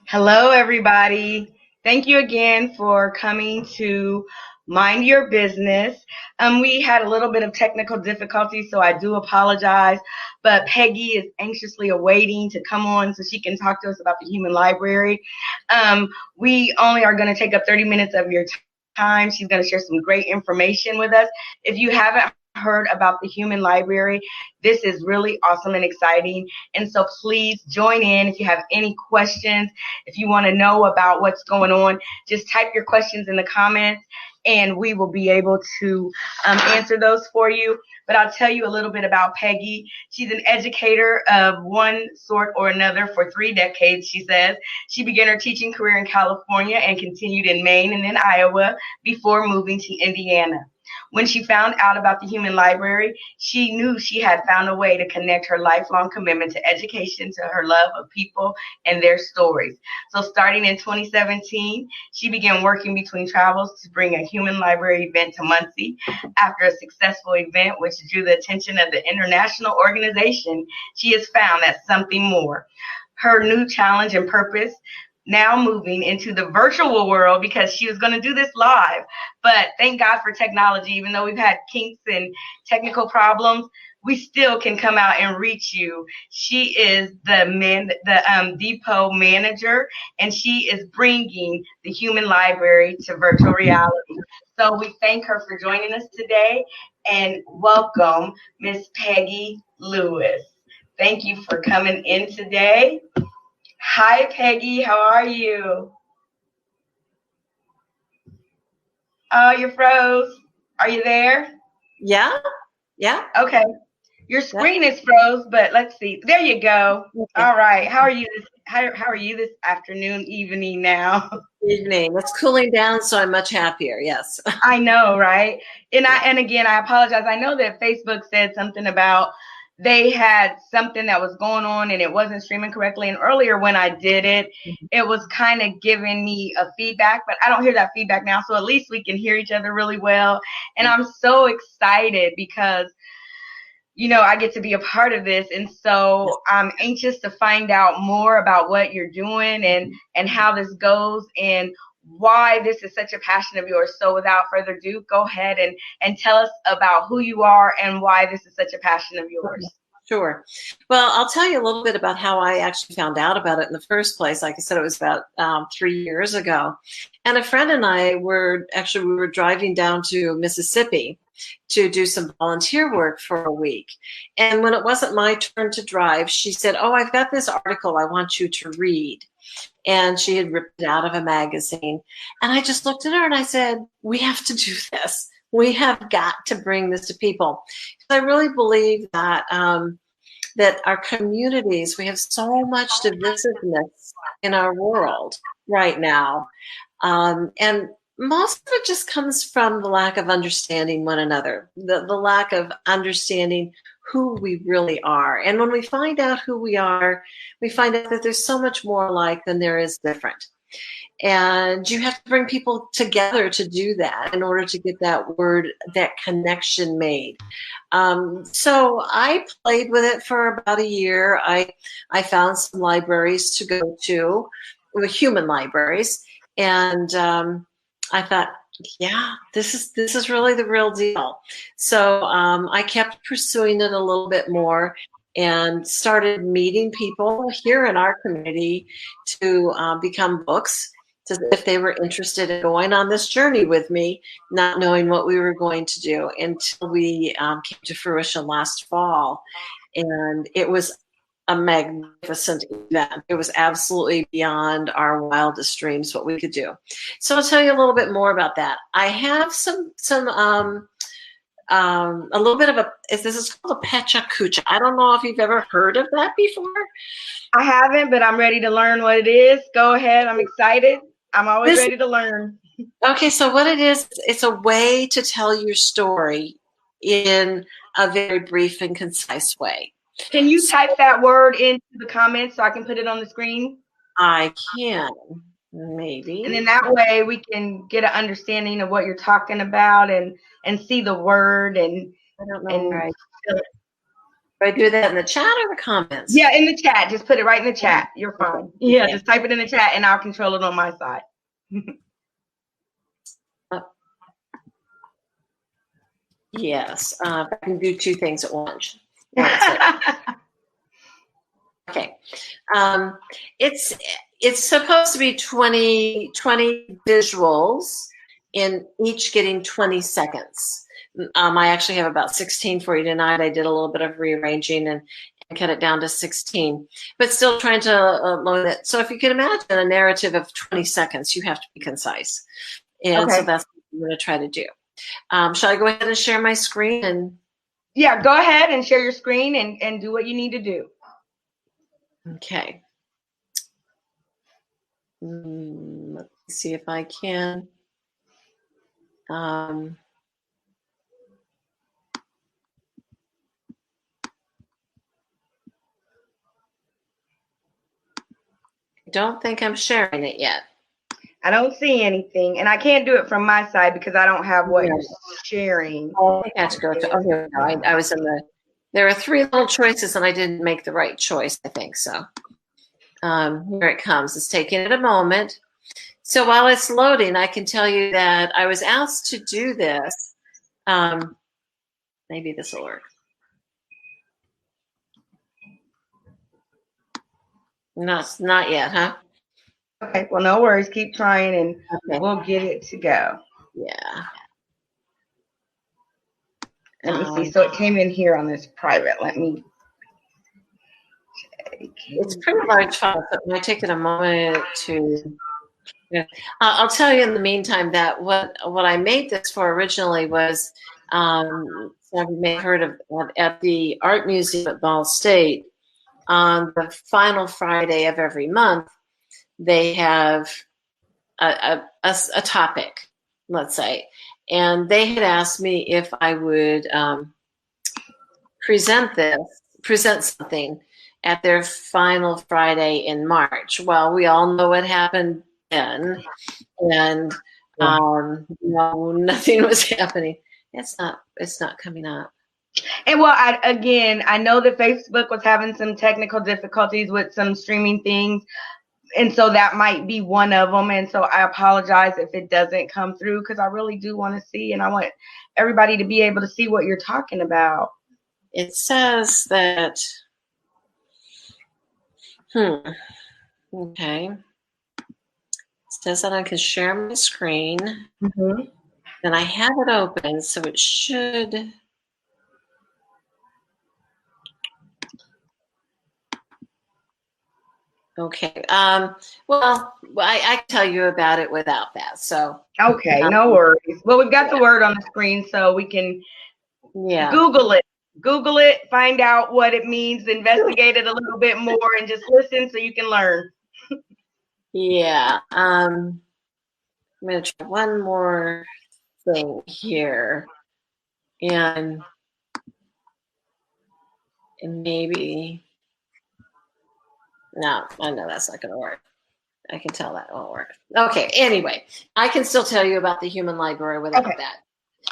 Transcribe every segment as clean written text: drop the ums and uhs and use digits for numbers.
Hello, everybody. Thank you again for coming to Mind Your Business. We had a little bit of technical difficulty, so I do apologize. But Peggy is anxiously awaiting to come on so she can talk to us about the human library. We only are going to take up 30 minutes of your time. She's going to share some great information with us. If you haven't heard about the human library, this is really awesome and exciting. And so please join in if you have any questions. If you want to know about what's going on, just type your questions in the comments and we will be able to answer those for you. But I'll tell you a little bit about Peggy. She's an educator of one sort or another for 3 decades, she says. She began her teaching career in California and continued in Maine and then Iowa before moving to Indiana. When she found out about the human library, she knew she had found a way to connect her lifelong commitment to education to her love of people and their stories. So starting in 2017, she began working between travels to bring a human library event to Muncie. After a successful event, which drew the attention of the international organization, she has found that something more. Her new challenge and purpose now moving into the virtual world because she was going to do this live. But thank God for technology. Even though we've had kinks and technical problems, we still can come out and reach you. She is the depot manager, and she is bringing the human library to virtual reality. So we thank her for joining us today, and welcome Miss Peggy Lewis. Thank you for coming in today. Hi, Peggy. How are you? Oh, you froze. Are you there? Yeah. Okay. Your Yeah. screen is froze, but let's see. There you go. Okay. All right. How are you? How are you this afternoon, evening now? Evening. It's cooling down, so I'm much happier. Yes. I know, right? And again, I apologize. I know that Facebook said something about they had something that was going on and it wasn't streaming correctly. And earlier when I did it, it was kind of giving me a feedback, but I don't hear that feedback now. So at least we can hear each other really well. And I'm so excited because I get to be a part of this. And so I'm anxious to find out more about what you're doing and how this goes and why this is such a passion of yours. So without further ado, go ahead and tell us about who you are and why this is such a passion of yours. Sure. Well, I'll tell you a little bit about how I actually found out about it in the first place. Like I said, it was about 3 years ago. And a friend and I were driving down to Mississippi to do some volunteer work for a week. And when it wasn't my turn to drive, she said, "Oh, I've got this article I want you to read." And she had ripped it out of a magazine. And I just looked at her and I said, "We have to do this. We have got to bring this to people." I really believe that that our communities, we have so much divisiveness in our world right now. And most of it just comes from the lack of understanding one another, the lack of understanding who we really are. And when we find out who we are, we find out that there's so much more alike than there is different. And you have to bring people together to do that in order to get that connection made. So I played with it for about a year. I found some libraries to go to, the human libraries, and I thought, yeah, this is really the real deal. So I kept pursuing it a little bit more and started meeting people here in our community to become books, if they were interested in going on this journey with me, not knowing what we were going to do until we came to fruition last fall. And it was a magnificent event. It was absolutely beyond our wildest dreams what we could do. So I'll tell you a little bit more about that. I have a little bit of this is called a pecha kucha. I don't know if you've ever heard of that before. I haven't, but I'm ready to learn what it is. Go ahead. I'm excited. I'm always ready to learn. Okay, so what it is, it's a way to tell your story in a very brief and concise way. Can you type that word into the comments so I can put it on the screen? I can, maybe. And then that way we can get an understanding of what you're talking about and see the word and I don't know. Do I do that in the chat or the comments? Yeah, in the chat. Just put it right in the chat. You're fine. Yeah, Okay. just type it in the chat and I'll control it on my side. Yes, I can do two things at once. Okay. It's supposed to be 20 visuals in each getting 20 seconds. I actually have about 16 for you tonight. I did a little bit of rearranging and cut it down to 16, but still trying to load it. So if you can imagine a narrative of 20 seconds, you have to be concise. And so that's what I'm going to try to do. Shall I go ahead and share my screen? And yeah, go ahead and share your screen and do what you need to do. Okay. Let's see if I can. I don't think I'm sharing it yet. I don't see anything, and I can't do it from my side because I don't have what you're sharing. Oh, I have to go to. Oh, here we go. I was in the. There are 3 little choices, and I didn't make the right choice. I think so. Here it comes. It's taking it a moment. So while it's loading, I can tell you that I was asked to do this. Maybe this will work. No, it's not yet, huh? Okay, well, no worries. Keep trying, and we'll get it to go. Yeah. Let me see. So it came in here on this private. Let me. It's pretty large file, so it might take it a moment to. Yeah. I'll tell you in the meantime that what I made this for originally was, so you may have heard of at the Art Museum at Ball State, on the final Friday of every month, they have a topic, let's say, and they had asked me if I would present something at their final Friday in March. Well, we all know what happened then, and no, nothing was happening. It's not coming up. And well, I know that Facebook was having some technical difficulties with some streaming things, and so that might be one of them. And so I apologize if it doesn't come through because I really do want to see, and I want everybody to be able to see what you're talking about. It says that. Okay. It says that I can share my screen. Mm-hmm. And I have it open, so it should. Okay. Well, I can tell you about it without that. So. Okay, no worries. Well, we've got the word on the screen, so we can Google it. Google it, find out what it means, investigate it a little bit more, and just listen so you can learn. Yeah. I'm going to try one more thing here. And maybe. No, I know that's not going to work. I can tell that won't work. Okay, anyway, I can still tell you about the human library without that.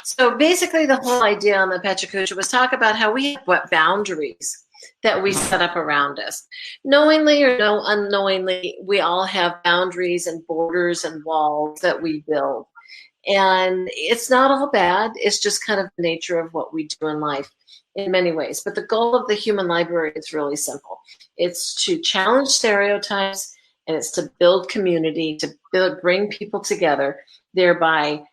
So basically the whole idea on the Pechacucha was talk about how we have what boundaries that we set up around us. Knowingly or no unknowingly, we all have boundaries and borders and walls that we build. And it's not all bad. It's just kind of the nature of what we do in life in many ways. But the goal of the human library is really simple. It's to challenge stereotypes, and it's to build community, to bring people together, thereby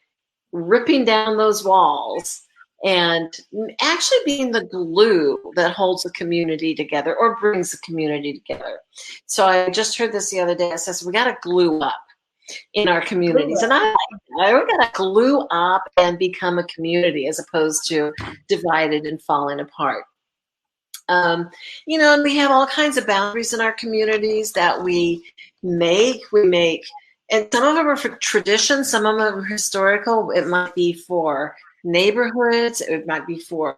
ripping down those walls and actually being the glue that holds the community together or brings the community together. So I just heard this the other day. It says we got to glue up in our communities. And I like we got to glue up and become a community as opposed to divided and falling apart. And we have all kinds of boundaries in our communities that we make, and some of them are for tradition, some of them are historical. It might be for neighborhoods, it might be for,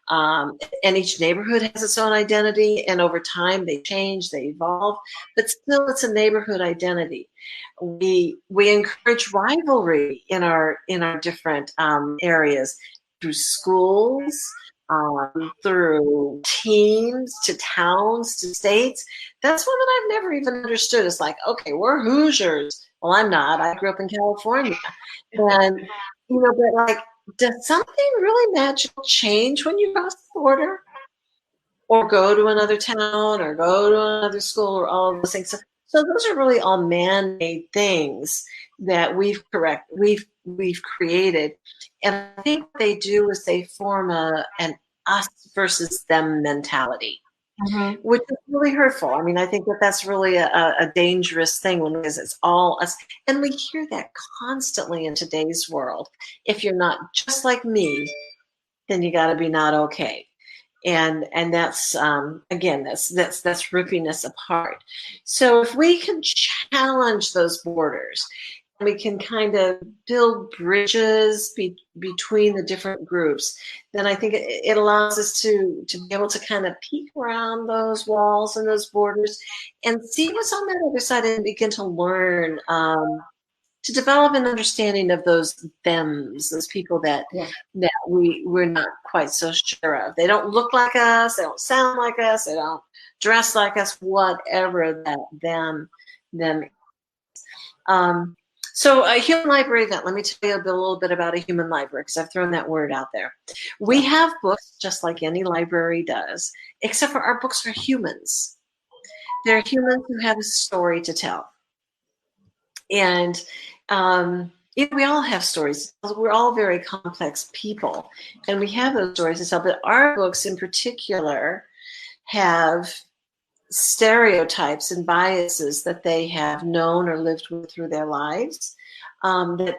and each neighborhood has its own identity, and over time they change, they evolve, but still it's a neighborhood identity. We encourage rivalry in our different areas through schools, through teams to towns to states. That's one that I've never even understood. It's like, okay, we're Hoosiers. Well, I'm not. I grew up in California. And, but like, does something really magical change when you cross the border? Or go to another town or go to another school or all of those things. So those are really all man-made things that we've created. And I think what they do is they form an us versus them mentality, which is really hurtful. I mean, I think that's really a dangerous thing when it's all us. And we hear that constantly in today's world. If you're not just like me, then you got to be not okay. And that's again, that's ripping us apart. So if we can challenge those borders, we can kind of build bridges between the different groups, then I think it allows us to be able to kind of peek around those walls and those borders and see what's on that other side and begin to learn, to develop an understanding of those thems, those people that we're not quite so sure of. They don't look like us, they don't sound like us, they don't dress like us, whatever that them. So a human library event, let me tell you a little bit about a human library, because I've thrown that word out there. We have books just like any library does, except for our books are humans. They're humans who have a story to tell. And we all have stories. We're all very complex people, and we have those stories to tell. But our books in particular have stereotypes and biases that they have known or lived with through their lives, that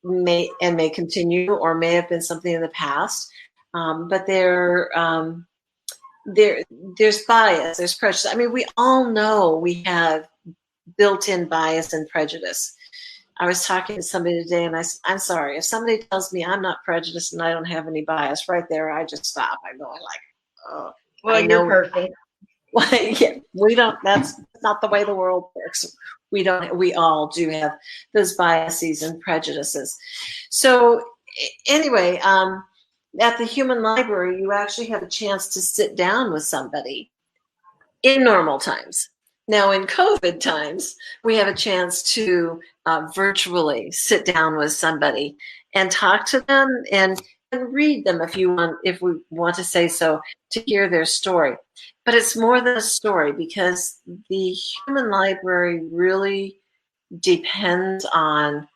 may continue or may have been something in the past. But there's bias, there's prejudice. I mean, we all know we have built-in bias and prejudice. I was talking to somebody today, and I'm sorry, if somebody tells me I'm not prejudiced and I don't have any bias, right there, I just stop. I go like, oh, well, you're perfect. Yeah, we don't. That's not the way the world works. We don't. We all do have those biases and prejudices. So anyway, at the Human Library, you actually have a chance to sit down with somebody in normal times. Now, in COVID times, we have a chance to virtually sit down with somebody and talk to them and read them if we want to say so, to hear their story. But it's more than a story, because the Human Library really depends on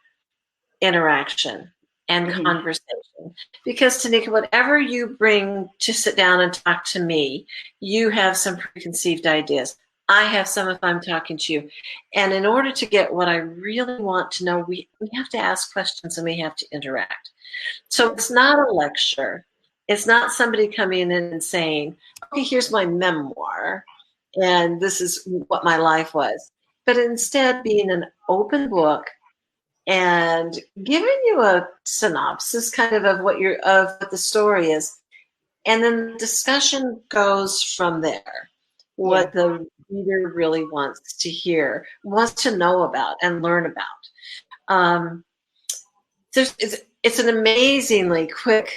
interaction and conversation. Because, Tanika, whatever you bring to sit down and talk to me, you have some preconceived ideas. I have some if I'm talking to you. And in order to get what I really want to know, we have to ask questions and we have to interact. So it's not a lecture. It's not somebody coming in and saying, okay, here's my memoir, and this is what my life was. But instead being an open book and giving you a synopsis kind of what the story is. And then the discussion goes from there. What the reader really wants to hear, wants to know about and learn about. It's an amazingly quick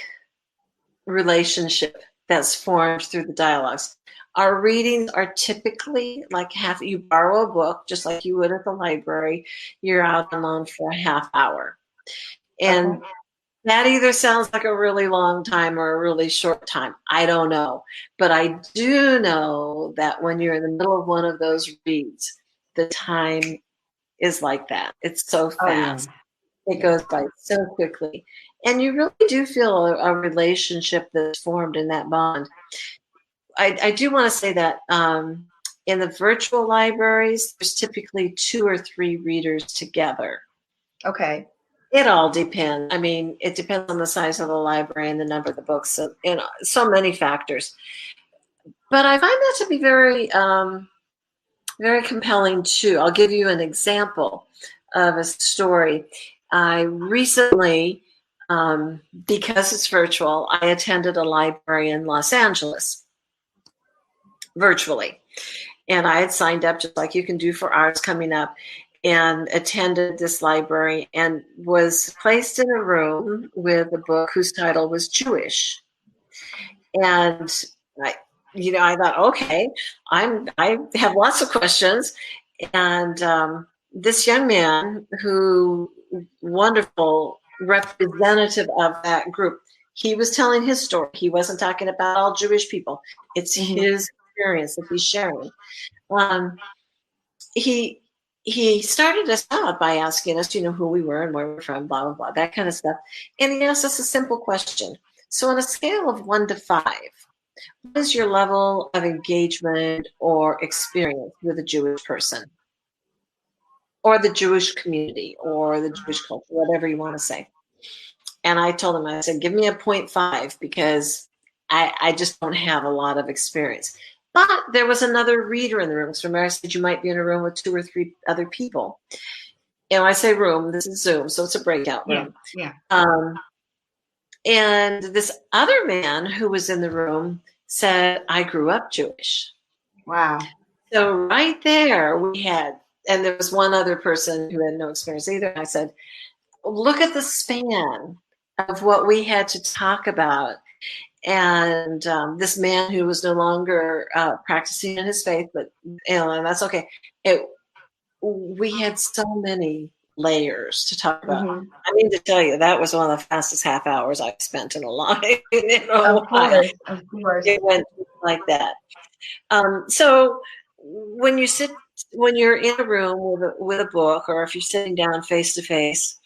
relationship that's formed through the dialogues. Our readings are typically like you borrow a book, just like you would at the library. You're out alone for a half hour. And that either sounds like a really long time or a really short time. I don't know. But I do know that when you're in the middle of one of those reads, the time is like that. It's so fast. It goes by so quickly. And you really do feel a relationship that's formed in that bond. I do want to say that in the virtual libraries, there's typically 2 or 3 readers together. Okay. It all depends. I mean, it depends on the size of the library and the number of the books, so many factors. But I find that to be very, very compelling too. I'll give you an example of a story. I recently, because it's virtual, I attended a library in Los Angeles virtually. And I had signed up just like you can do for ours coming up, and attended this library and was placed in a room with a book whose title was Jewish. And I, I thought, okay, I have lots of questions. And this young man, who wonderful representative of that group, he was telling his story. He wasn't talking about all Jewish people. It's his experience that he's sharing. He started us out by asking us, who we were and where we're from, blah, blah, blah, that kind of stuff. And he asked us a simple question. So on a scale of 1 to 5, what is your level of engagement or experience with a Jewish person or the Jewish community or the Jewish culture, whatever you want to say? And I told him, I said, give me a 0.5 because I just don't have a lot of experience. But there was another reader in the room. So remember, I said you might be in a room with 2 or 3 other people. And when I say room, this is Zoom, so it's a breakout room. Yeah. And this other man who was in the room said, I grew up Jewish. Wow. So right there we had, and there was one other person who had no experience either. I said, look at the span of what we had to talk about. And this man who was no longer practicing in his faith, but and that's okay. We had so many layers to talk about. I mean to tell you, that was one of the fastest half hours I've spent in a long Of course. It went like that. So when you're in a room with a book, or if you're sitting down face to face,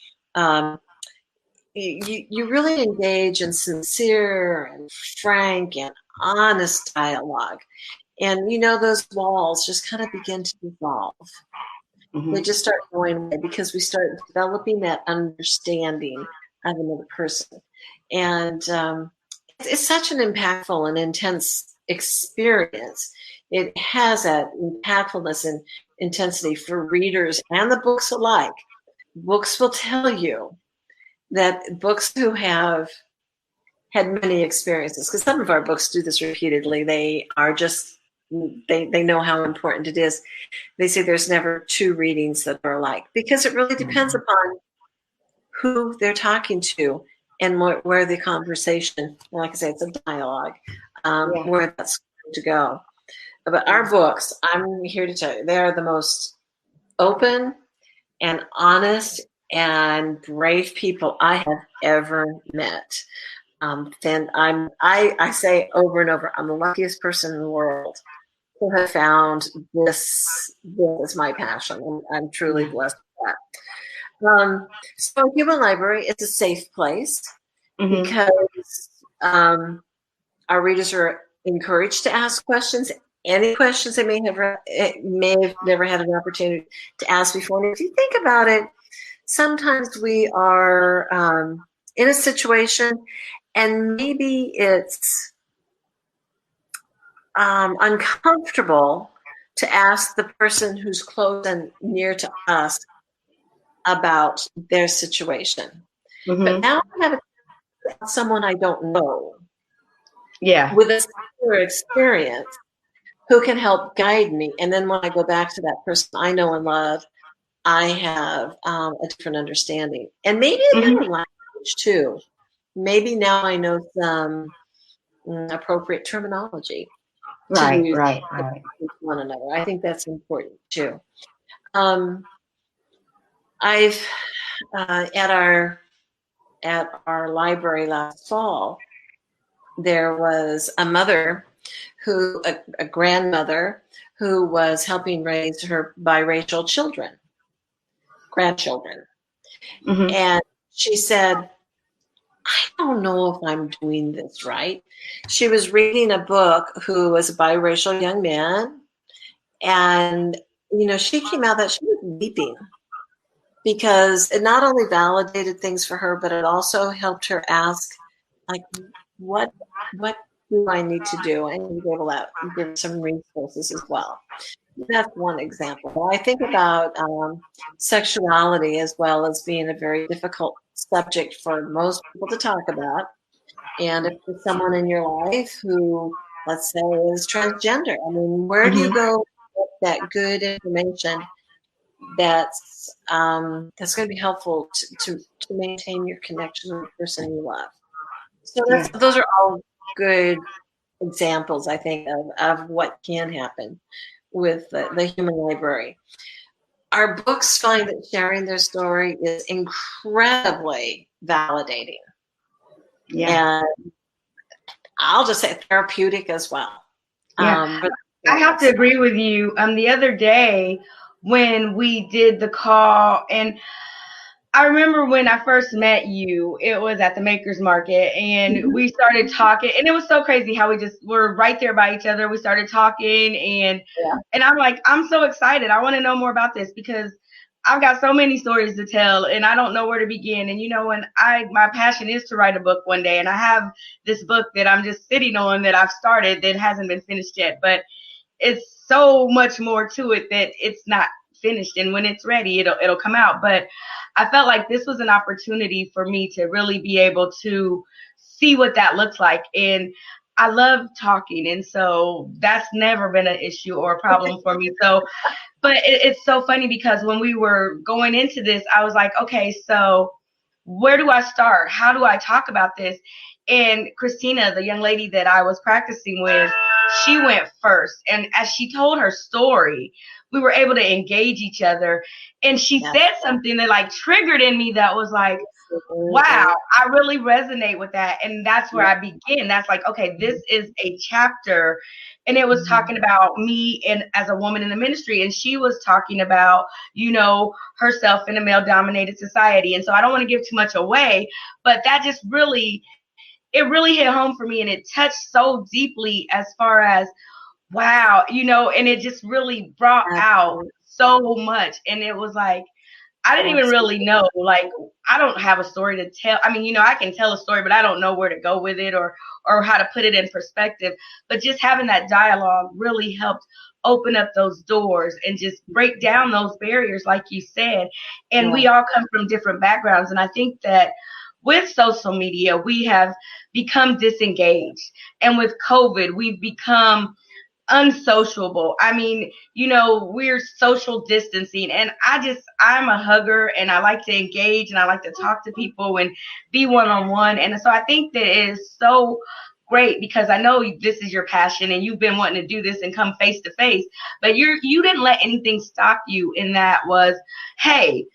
you really engage in sincere and frank and honest dialogue. And those walls just kind of begin to dissolve. They just start going away because we start developing that understanding of another person. And it's such an impactful and intense experience. It has that impactfulness and intensity for readers and the books alike. Books will tell you that books who have had many experiences, because some of our books do this repeatedly, they are just, they know how important it is. They say there's never 2 readings that are alike, because it really depends upon who they're talking to and where the conversation, like I say, it's a dialogue, where that's going to go. But our books, I'm here to tell you, they are the most open and honest and brave people I have ever met. And I say over and over, I'm the luckiest person in the world who have found this is my passion. I'm truly blessed with that. So Human Library is a safe place because our readers are encouraged to ask questions. Any questions they may have never had an opportunity to ask before. And if you think about it, sometimes we are in a situation and maybe it's uncomfortable to ask the person who's close and near to us about their situation. But now I have someone I don't know with a similar experience who can help guide me. And then when I go back to that person I know and love, I have a different understanding. And maybe a better language too. Maybe now I know some appropriate terminology to use with one another. I think that's important too. I've at our library last fall, there was a mother a grandmother who was helping raise her biracial grandchildren. And she said, I don't know if I'm doing this right. She was reading a book who was a biracial young man. And, she came out that she was weeping because it not only validated things for her, but it also helped her ask, like, what do I need to do? And we gave give some resources as well. That's one example. I think about sexuality as well as being a very difficult subject for most people to talk about. And if there's someone in your life who, let's say, is transgender, I mean, where do you go with that good information that's going to be helpful to maintain your connection with the person you love? So those are all good examples, I think, of what can happen with the human library. Our books find that sharing their story is incredibly validating. Yeah. And I'll just say therapeutic as well. Yeah. I have to agree with you. The other day when we did the call, and I remember when I first met you, it was at the Makers Market, and we started talking, and it was so crazy how we just were right there by each other. We started talking, and I'm like, I'm so excited. I want to know more about this because I've got so many stories to tell, and I don't know where to begin. And when my passion is to write a book one day, and I have this book that I'm just sitting on that I've started that hasn't been finished yet, but it's so much more to it that it's not finished, and when it's ready it'll come out. But I felt like this was an opportunity for me to really be able to see what that looks like, and I love talking, and so that's never been an issue or a problem for me. So but it's so funny because when we were going into this, I was like, okay, so where do I start? How do I talk about this? And Christina, the young lady that I was practicing with, she went first. And as she told her story, we were able to engage each other. And she said something that like triggered in me that was like, wow, I really resonate with that. And that's where I begin. That's like, okay, this is a chapter. And it was talking about me and as a woman in the ministry. And she was talking about, herself in a male dominated society. And so I don't want to give too much away, but that just really, it really hit home for me. And it touched so deeply as far as, wow, and it just really brought out so much. And it was like, I didn't even really know, like, I don't have a story to tell. I mean, I can tell a story, but I don't know where to go with it or how to put it in perspective. But just having that dialogue really helped open up those doors and just break down those barriers, like you said. And we all come from different backgrounds. And I think that with social media, we have become disengaged. And with COVID, we've become unsociable. I mean, we're social distancing, and I'm a hugger, and I like to engage, and I like to talk to people and be one-on-one. And so I think that it is so great because I know this is your passion and you've been wanting to do this and come face to face, but you didn't let anything stop you. And that was, hey,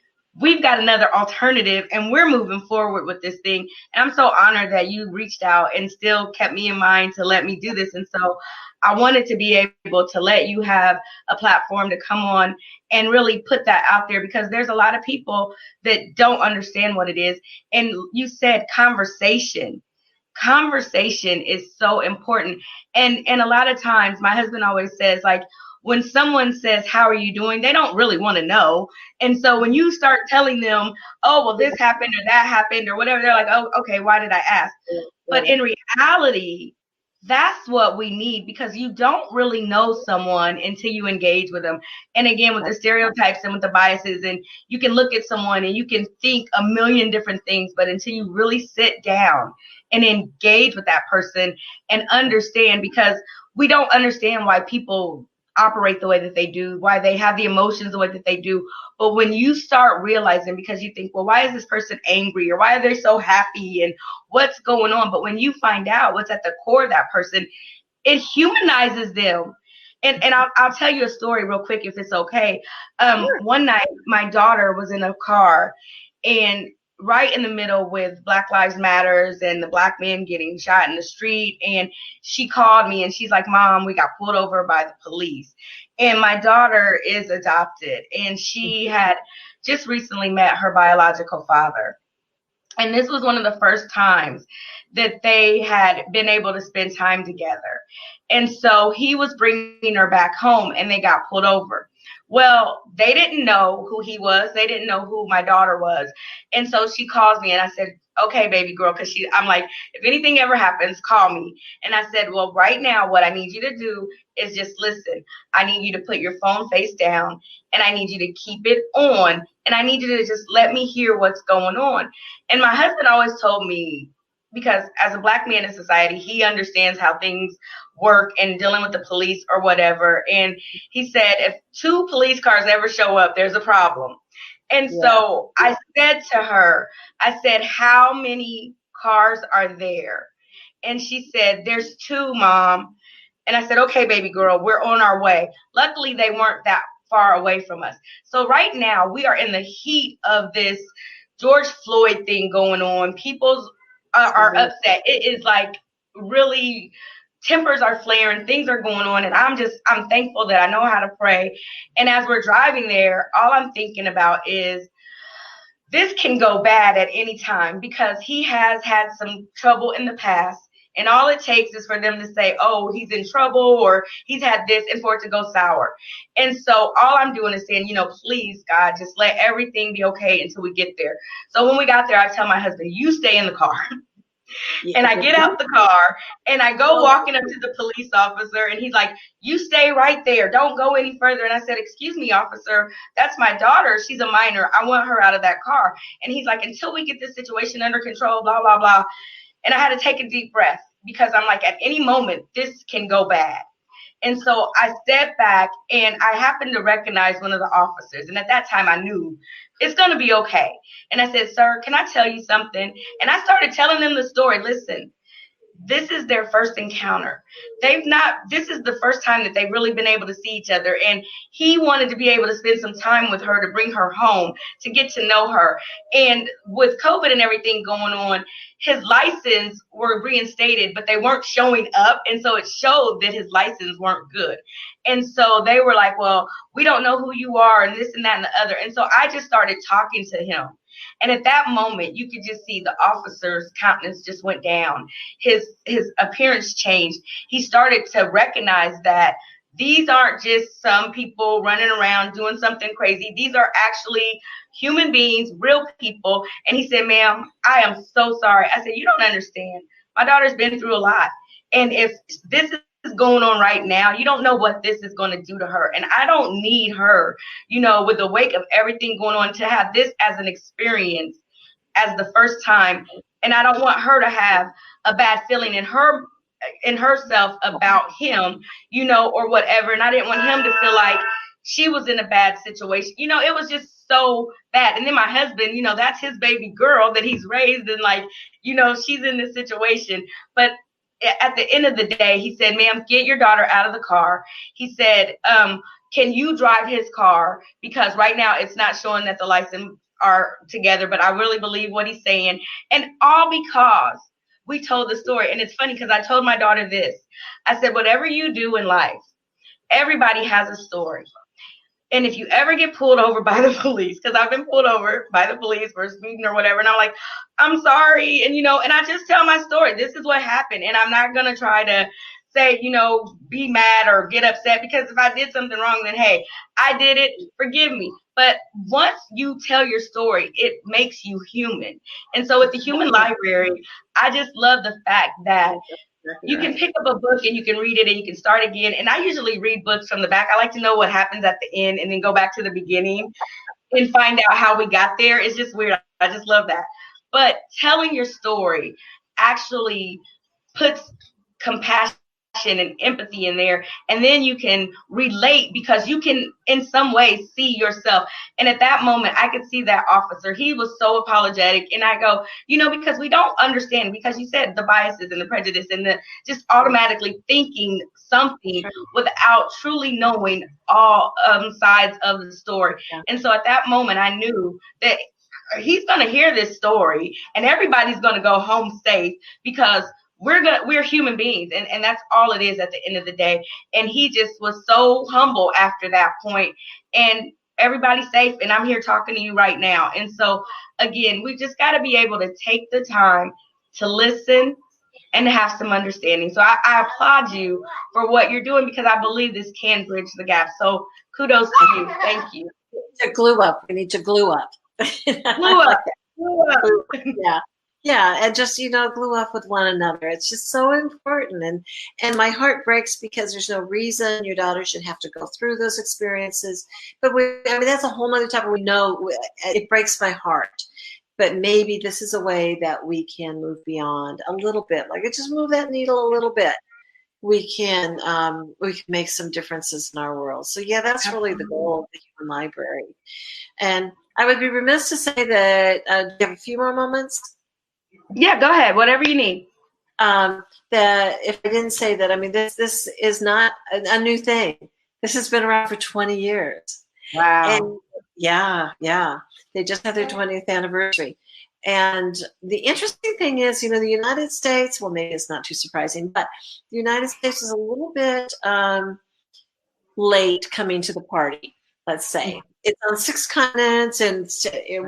we've got another alternative and we're moving forward with this thing. And I'm so honored that you reached out and still kept me in mind to let me do this. And so I wanted to be able to let you have a platform to come on and really put that out there, because there's a lot of people that don't understand what it is. And you said conversation. Conversation is so important. And a lot of times my husband always says, like, when someone says, how are you doing? They don't really want to know. And so when you start telling them, oh, well, this happened or that happened or whatever, they're like, oh, okay, why did I ask? But in reality, that's what we need, because you don't really know someone until you engage with them. And again, with the stereotypes and with the biases, and you can look at someone and you can think a million different things, but until you really sit down and engage with that person and understand, because we don't understand why people operate the way that they do, why they have the emotions the way that they do. But when you start realizing, because you think, well, why is this person angry, or why are they so happy, and what's going on? But when you find out what's at the core of that person, it humanizes them. And I'll tell you a story real quick, if it's okay. One night, my daughter was in a car, and right in the middle with Black Lives Matters and the black men getting shot in the street. And she called me and she's like, Mom, we got pulled over by the police. And my daughter is adopted, and she had just recently met her biological father. And this was one of the first times that they had been able to spend time together. And so he was bringing her back home, and they got pulled over. Well, they didn't know who he was. They didn't know who my daughter was. And so she calls me and I said, okay, baby girl, because I'm like, if anything ever happens, call me. And I said, well, right now, what I need you to do is just listen. I need you to put your phone face down, and I need you to keep it on. And I need you to just let me hear what's going on. And my husband always told me, because as a black man in society, he understands how things work and dealing with the police or whatever. And he said, if two police cars ever show up, there's a problem. And so I said to her, I said, how many cars are there? And she said, "There's two, Mom." And I said, "Okay, baby girl, we're on our way." Luckily, they weren't that far away from us. So right now, we are in the heat of this George Floyd thing going on. People are upset. It is like really, tempers are flaring, things are going on, and I'm thankful that I know how to pray. And as we're driving there, all I'm thinking about is this can go bad at any time, because he has had some trouble in the past. And all it takes is for them to say, "Oh, he's in trouble," or "He's had this," and for it to go sour. And so all I'm doing is saying, "Please, God, just let everything be okay until we get there." So when we got there, I tell my husband, "You stay in the car." And I get out the car and I go walking up to the police officer, and he's like, "You stay right there. Don't go any further." And I said, "Excuse me, officer, that's my daughter. She's a minor. I want her out of that car." And he's like, "Until we get this situation under control, blah, blah, blah." And I had to take a deep breath, because I'm like, at any moment, this can go bad. And so I stepped back, and I happened to recognize one of the officers. And at that time, I knew it's going to be okay. And I said, "Sir, can I tell you something?" And I started telling them the story. "Listen, this is their first encounter. This is the first time that they've really been able to see each other. And he wanted to be able to spend some time with her, to bring her home, to get to know her. And with COVID and everything going on, his license were reinstated, but they weren't showing up. And so it showed that his license weren't good. And so they were like, "Well, we don't know who you are," and this and that and the other. And so I just started talking to him. And at that moment, you could just see the officer's countenance just went down. His appearance changed. He started to recognize that these aren't just some people running around doing something crazy. These are actually human beings, real people. And he said, "Ma'am, I am so sorry." I said, "You don't understand. My daughter's been through a lot. And if this is going on right now, you don't know what this is going to do to her. And I don't need her, with the wake of everything going on, to have this as an experience as the first time. And I don't want her to have a bad feeling in herself about him, or whatever. And I didn't want him to feel like she was in a bad situation. It was just so bad. And then my husband, that's his baby girl that he's raised, and like, she's in this situation. But at the end of the day, he said, "Ma'am, get your daughter out of the car." He said, "Can you drive his car? Because right now it's not showing that the license are together, but I really believe what he's saying." And all because we told the story. And it's funny, because I told my daughter this. I said, "Whatever you do in life, everybody has a story. And if you ever get pulled over by the police," because I've been pulled over by the police for speeding or whatever, and I'm like, "I'm sorry," and and I just tell my story. This is what happened, and I'm not gonna try to say, be mad or get upset, because if I did something wrong, then hey, I did it, forgive me. But once you tell your story, it makes you human. And so with the Human Library, I just love the fact that you can pick up a book and you can read it and you can start again. And I usually read books from the back. I like to know what happens at the end and then go back to the beginning and find out how we got there. It's just weird. I just love that. But telling your story actually puts compassion and empathy in there, and then you can relate, because you can in some way see yourself. And at that moment, I could see that officer. He was so apologetic, and I go, because we don't understand, because you said the biases and the prejudice and the just automatically thinking something without truly knowing all sides of the story. And so at that moment, I knew that he's going to hear this story and everybody's going to go home safe, because we're human beings, and that's all it is at the end of the day. And he just was so humble after that point, and everybody's safe, and I'm here talking to you right now. And so again, we just got to be able to take the time to listen and to have some understanding. So I applaud you for what you're doing, because I believe this can bridge the gap. So kudos to you. Thank you. To glue up. We need to glue up. Glue up. Glue up. Yeah. Yeah, and just, glue up with one another. It's just so important. And my heart breaks, because there's no reason your daughter should have to go through those experiences. But that's a whole nother topic. We know it breaks my heart. But maybe this is a way that we can move beyond a little bit. Like, just move that needle a little bit. We can make some differences in our world. So yeah, that's really the goal of the Human Library. And I would be remiss to say that, do you have a few more moments? Yeah, go ahead. Whatever you need. That if I didn't say that, I mean, this is not a new thing. This has been around for 20 years. Wow. And yeah, they just had their 20th anniversary. And the interesting thing is, the United States, well, maybe it's not too surprising, but the United States is a little bit late coming to the party, let's say. It's on 6 continents and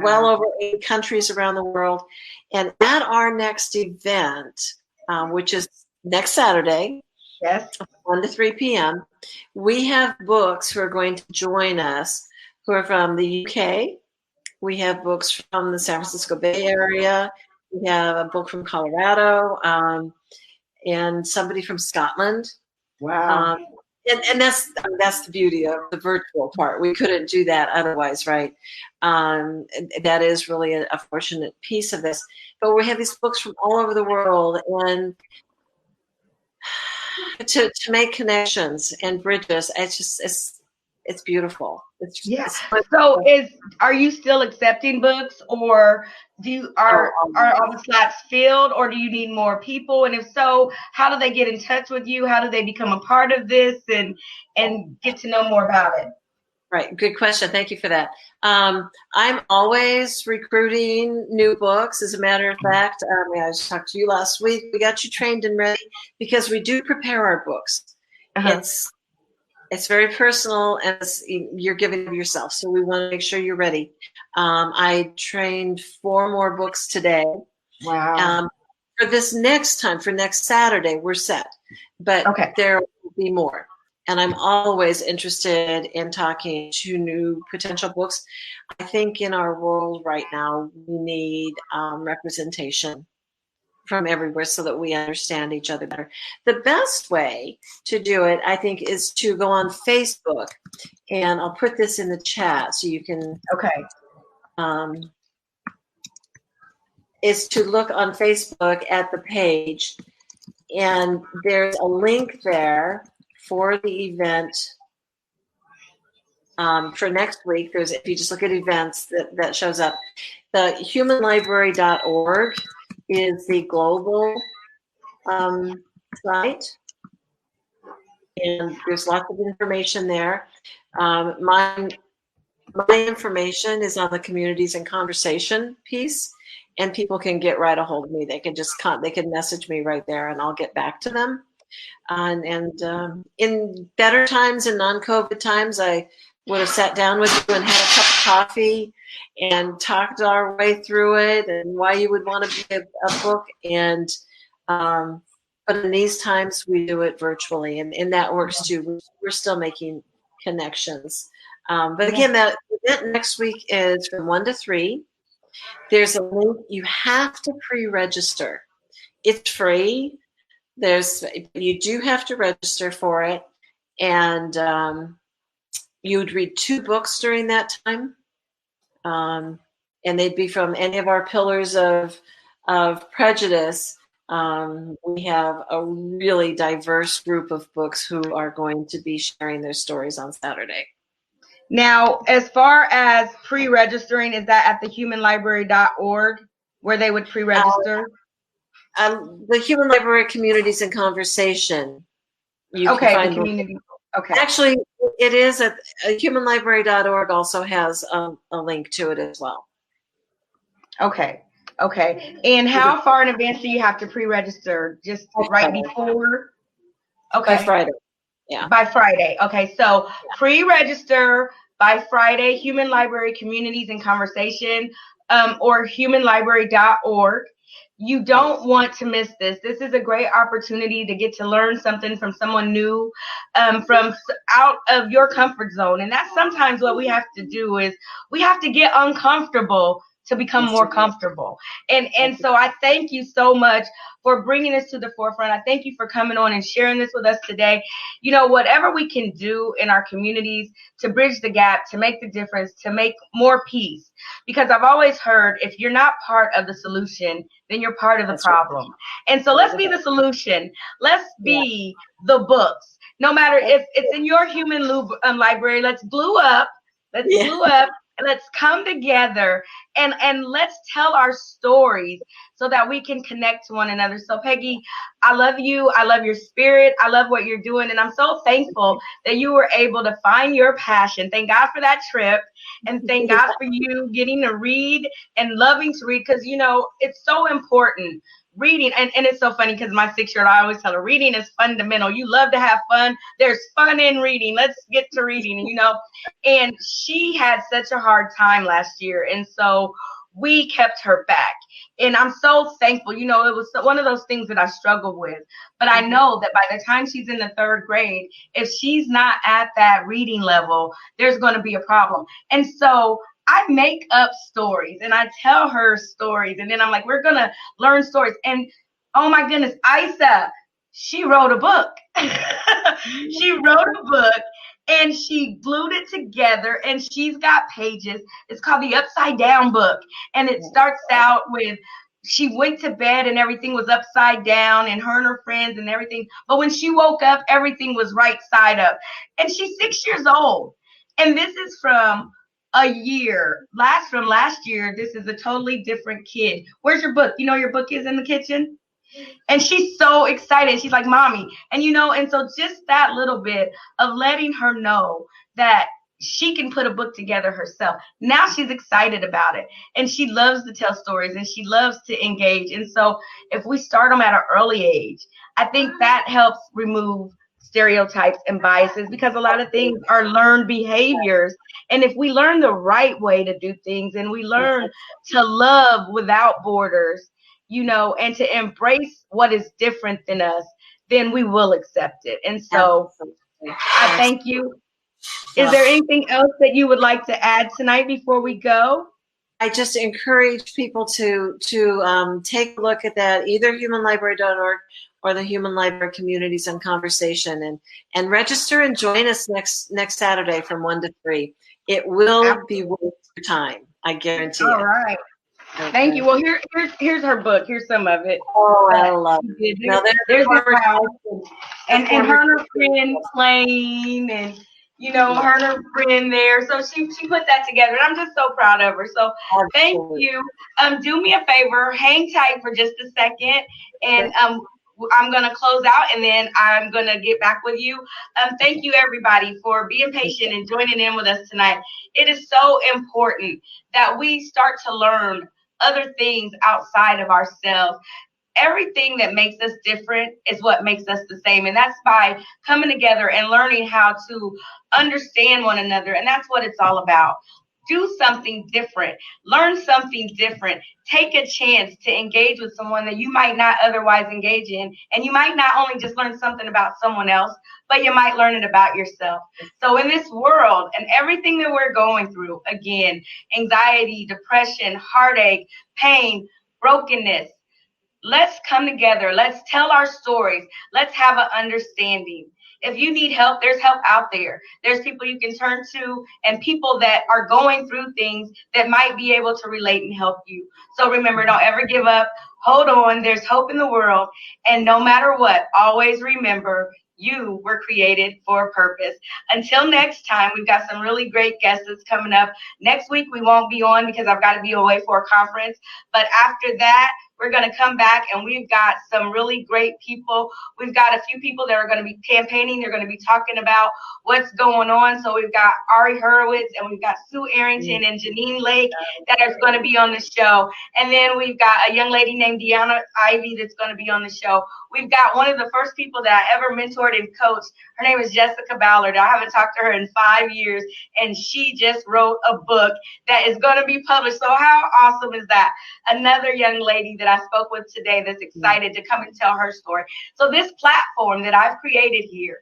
well over 8 countries around the world. And at our next event, which is next Saturday, Yes. 1 to 3 p.m., we have books who are going to join us who are from the UK. We have books from the San Francisco Bay Area. We have a book from Colorado, and somebody from Scotland. Wow. And that's the beauty of the virtual part. We couldn't do that otherwise, right? That is really a fortunate piece of this. But we have these books from all over the world, and to make connections and bridges, it's beautiful. So are you still accepting books, or are all the slots filled, or do you need more people? And if so, how do they get in touch with you? How do they become a part of this and get to know more about it? Right. Good question. Thank you for that. I'm always recruiting new books. As a matter of fact, I just talked to you last week. We got you trained and ready because we do prepare our books. It's very personal, and you're giving of yourself. So we want to make sure you're ready. I trained 4 more books today. Wow. For this next time, for next Saturday, we're set. But there will be more. And I'm always interested in talking to new potential books. I think in our world right now, we need representation from everywhere so that we understand each other better. The best way to do it, I think, is to go on Facebook, and I'll put this in the chat so you can. Is to look on Facebook at the page, and there's a link there for the event for next week. If you just look at events, that shows up. The humanlibrary.org is the global site, and there's lots of information there. My information is on the communities and conversation piece, and people can get right a hold of me. They can message me right there, and I'll get back to them. And in better times and non-COVID times, I would have sat down with you and had a cup of coffee and talked our way through it and why you would want to be a book. And but in these times, we do it virtually, and that works too. We're still making connections. But again, that event next week is from 1 to 3. There's a link. You have to pre-register. It's free. You do have to register for it, and you'd read 2 books during that time, and they'd be from any of our pillars of prejudice. We have a really diverse group of books who are going to be sharing their stories on Saturday. Now, as far as pre-registering, is that at the humanlibrary.org where they would pre-register? The Human Library Communities and Conversation. You can find the community. Okay. Actually, it is at humanlibrary.org also has a link to it as well. Okay. And how far in advance do you have to pre-register? Just right before? Okay. By Friday. Yeah. By Friday. Okay. So pre-register by Friday, Human Library Communities and Conversation, or humanlibrary.org. You don't want to miss this. This is a great opportunity to get to learn something from someone new, from out of your comfort zone. And that's sometimes what we have to do is we have to get uncomfortable to become more comfortable. And so I thank you so much for bringing this to the forefront. I thank you for coming on and sharing this with us today. Whatever we can do in our communities to bridge the gap, to make the difference, to make more peace. Because I've always heard, if you're not part of the solution, then you're part of the problem. Right. And so let's be the solution. Let's be the books. No matter if it's in your human library, let's glue up. Let's glue up. let's come together and let's tell our stories so that we can connect to one another. So Peggy, I love you. I love your spirit. I love what you're doing. And I'm so thankful that you were able to find your passion. Thank God for that trip. And thank God for you getting to read and loving to read, because, you know, it's so important. Reading, and it's so funny because my 6-year-old, I always tell her, reading is fundamental. You love to have fun. There's fun in reading. Let's get to reading, you know. And she had such a hard time last year. And so we kept her back. And I'm so thankful. You know, it was one of those things that I struggled with. But I know that by the time she's in the 3rd grade, if she's not at that reading level, there's going to be a problem. And so I make up stories and I tell her stories. And then I'm like, we're going to learn stories. And oh my goodness, Isa, she wrote a book. She wrote a book and she glued it together, and she's got pages. It's called the Upside Down book. And it starts out with, she went to bed and everything was upside down, and her friends and everything. But when she woke up, everything was right side up. And she's 6 years old. And this is from a year. From last year, this is a totally different kid. Where's your book? You know, your book is in the kitchen. And she's so excited. She's like, Mommy. And, you know, and so just that little bit of letting her know that she can put a book together herself. Now she's excited about it. And she loves to tell stories and she loves to engage. And so if we start them at an early age, I think that helps remove stereotypes and biases, because a lot of things are learned behaviors. And if we learn the right way to do things and we learn to love without borders, you know, and to embrace what is different than us, then we will accept it. And so I thank you. Is there anything else that you would like to add tonight before we go? I just encourage people to take a look at that, either humanlibrary.org or the Human Library Communities and Conversation, and register and join us next Saturday from 1 to 3. It will be worth your time. I guarantee it. All right. Okay. Thank you. Well, here's her book. Here's some of it. Oh, I love it. Now there's her house and her and her friend playing, and you know, her and her friend there. So she put that together, and I'm just so proud of her. So thank you. Do me a favor, hang tight for just a second, and I'm going to close out, and then I'm going to get back with you. Thank you, everybody, for being patient and joining in with us tonight. It is so important that we start to learn other things outside of ourselves. Everything that makes us different is what makes us the same. And that's by coming together and learning how to understand one another. And that's what it's all about. Do something different. Learn something different. Take a chance to engage with someone that you might not otherwise engage in. And you might not only just learn something about someone else, but you might learn it about yourself. So in this world and everything that we're going through, again, anxiety, depression, heartache, pain, brokenness, let's come together. Let's tell our stories. Let's have an understanding. If you need help, there's help out there. There's people you can turn to, and people that are going through things that might be able to relate and help you. So remember, don't ever give up. Hold on. There's hope in the world. And no matter what, always remember, you were created for a purpose. Until next time, we've got some really great guests that's coming up. Next week, we won't be on because I've got to be away for a conference. But after that, we're going to come back, and we've got some really great people. We've got a few people that are going to be campaigning. They're going to be talking about what's going on. So we've got Ari Hurwitz, and we've got Sue Arrington and Janine Lake that is going to be on the show. And then we've got a young lady named Deanna Ivy that's going to be on the show. We've got one of the first people that I ever mentored and coached. Her name is Jessica Ballard. I haven't talked to her in 5 years, and she just wrote a book that is going to be published. So how awesome is that? Another young lady that I spoke with today that's excited to come and tell her story. So this platform that I've created here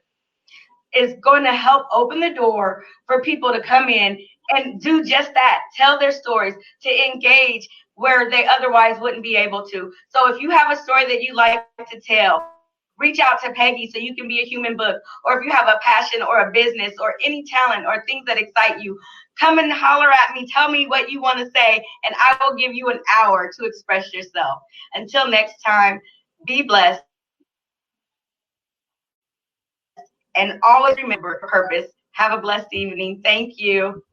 is going to help open the door for people to come in and do just that, tell their stories, to engage where they otherwise wouldn't be able to. So if you have a story that you like to tell, reach out to Peggy so you can be a human book. Or if you have a passion or a business or any talent or things that excite you, come and holler at me. Tell me what you want to say, and I will give you an hour to express yourself. Until next time, be blessed. And always remember purpose. Have a blessed evening. Thank you.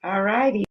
All righty.